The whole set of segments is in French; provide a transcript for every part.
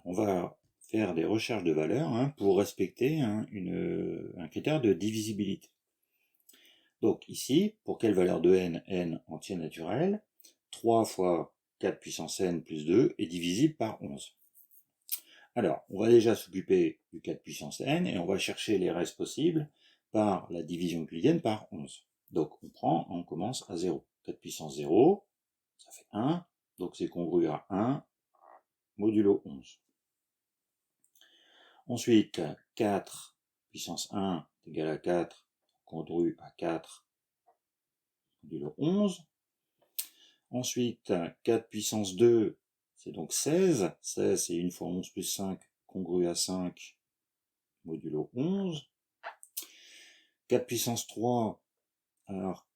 on va faire des recherches de valeurs pour respecter un critère de divisibilité. Donc ici, pour quelle valeur de n entier naturel, 3 fois 4 puissance n plus 2 est divisible par 11. Alors, on va déjà s'occuper du 4 puissance n et on va chercher les restes possibles par la division euclidienne par 11. Donc on commence à 0. 4 puissance 0, ça fait 1, donc c'est congru à 1 modulo 11. Ensuite, 4 puissance 1 est égal à 4, congru à 4 modulo 11. Ensuite, 4 puissance 2, c'est donc 16. 16, c'est 1 fois 11 plus 5, congru à 5 modulo 11. 4 puissance 3, alors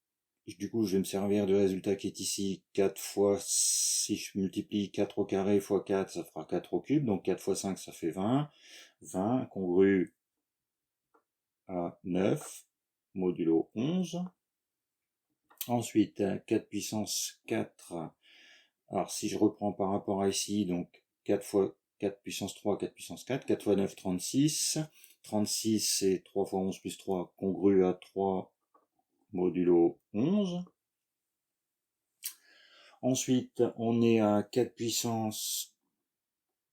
du coup je vais me servir du résultat qui est ici, 4 fois, si je multiplie 4 au carré fois 4, ça fera 4 au cube, donc 4 fois 5 ça fait 20, 20 congru à 9 modulo 11. Ensuite 4 puissance 4, alors si je reprends par rapport à ici, donc 4 fois 4 puissance 3, 4 puissance 4, 4 fois 9, 36, 36 c'est 3 fois 11 plus 3, congru à 3 modulo 11. Ensuite, on est à 4 puissance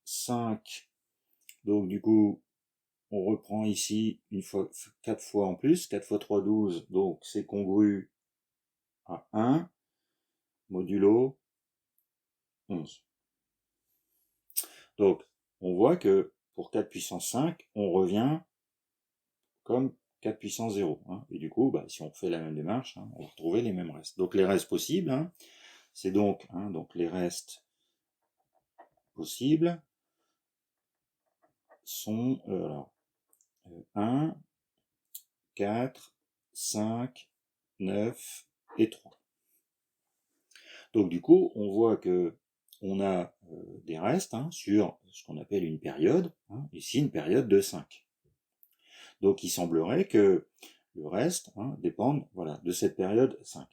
5. Donc, du coup, on reprend ici 4 fois en plus. 4 fois 3, 12. Donc, c'est congru à 1 modulo 11. Donc, on voit que pour 4 puissance 5, on revient comme 4 puissance 0. Et du coup, si on fait la même démarche, on va retrouver les mêmes restes. Donc, les restes possibles, c'est donc les restes possibles sont 1, 4, 5, 9 et 3. Donc du coup, on voit que on a des restes sur ce qu'on appelle une période, ici une période de 5. Donc il semblerait que le reste dépende de cette période 5.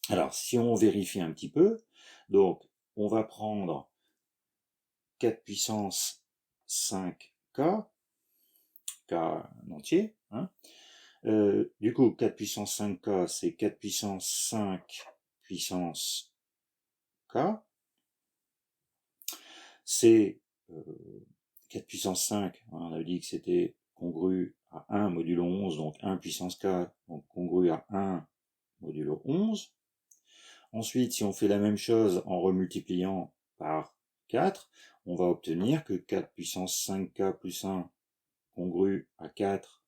Alors si on vérifie un petit peu, donc on va prendre 4 puissance 5k, k en entier, du coup, 4 puissance 5k, c'est 4 puissance 5 puissance k. C'est 4 puissance 5, on a dit que c'était congru à 1 modulo 11, donc 1 puissance k, donc congru à 1 modulo 11. Ensuite, si on fait la même chose en remultipliant par 4, on va obtenir que 4 puissance 5k plus 1 congru à 4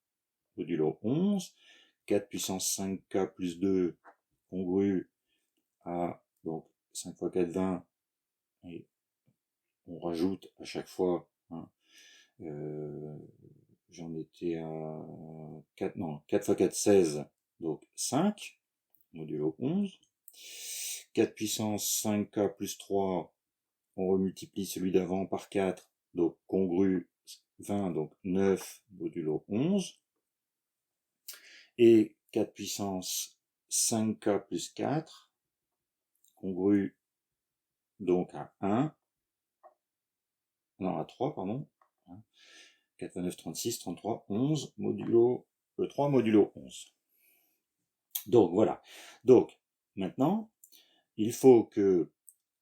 modulo 11. 4 puissance 5k plus 2 congru à donc 5 fois 4, 20, et on rajoute à chaque fois, j'en étais à 4 fois 4, 16, donc 5, modulo 11. 4 puissance 5k plus 3, on remultiplie celui d'avant par 4, donc congru 20, donc 9, modulo 11. Et 4 puissance 5k plus 4, congru donc à 3, pardon. 4 fois 9, 36, 33, 11, modulo 3, modulo 11. Donc voilà. Donc maintenant, il faut que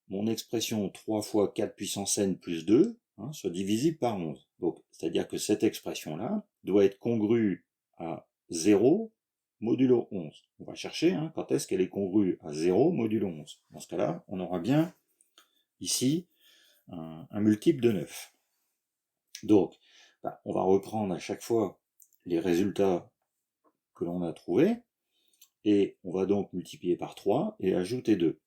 mon expression 3 fois 4 puissance n plus 2 soit divisible par 11. Donc, c'est-à-dire que cette expression-là doit être congrue à 0 modulo 11. On va chercher quand est-ce qu'elle est congrue à 0 modulo 11. Dans ce cas-là, on aura bien ici un multiple de 9. Donc, on va reprendre à chaque fois les résultats que l'on a trouvés, et on va donc multiplier par 3 et ajouter 2.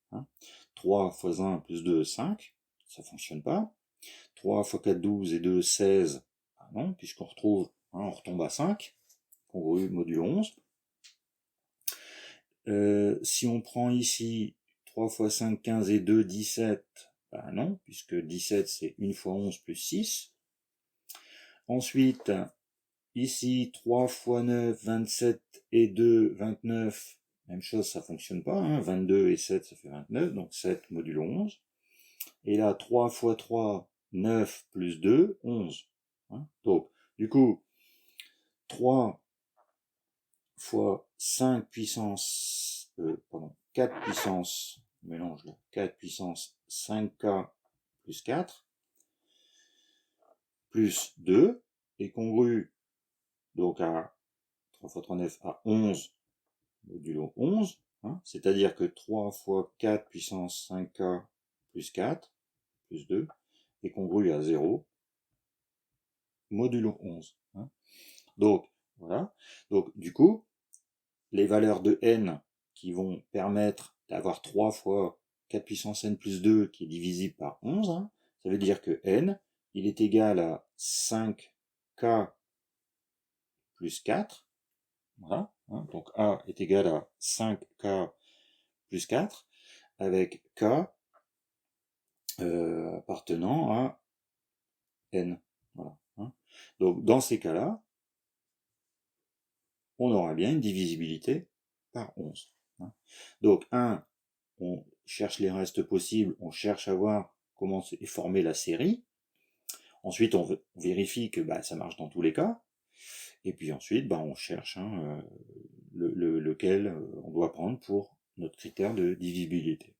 3 fois 1 plus 2, 5, ça fonctionne pas. 3 fois 4, 12 et 2, 16, non, puisqu'on retrouve, on retombe à 5, congru modulo 11. Si on prend ici 3 fois 5, 15 et 2, 17, non, puisque 17 c'est 1 fois 11 plus 6. Ensuite, ici 3 fois 9, 27 et 2, 29, même chose, ça fonctionne pas, 22 et 7 ça fait 29, donc 7 modulo 11. Et là 3 fois 3, 9 plus 2, 11. Hein, donc, du coup, 3 fois 5 puissance, 4 puissance, mélange là, 4 puissance 5k plus 4, plus 2, est congru donc à 3 fois 3, 9 à 11 modulo 11, hein, c'est-à-dire que 3 fois 4 puissance 5k plus 4, plus 2, est congru à 0, modulo 11. Hein. Donc, voilà. Donc, du coup, les valeurs de n qui vont permettre d'avoir 3 fois 4 puissance n plus 2 qui est divisible par 11, hein, ça veut dire que n, il est égal à 5k plus 4. Voilà. Hein, donc A est égal à 5k plus 4, avec k appartenant à n. Voilà. Hein. Donc dans ces cas-là, on aura bien une divisibilité par 11. Hein. Donc 1, on cherche les restes possibles, on cherche à voir comment est formée la série. Ensuite, on vérifie que ça marche dans tous les cas. Et puis ensuite, on cherche lequel on doit prendre pour notre critère de divisibilité.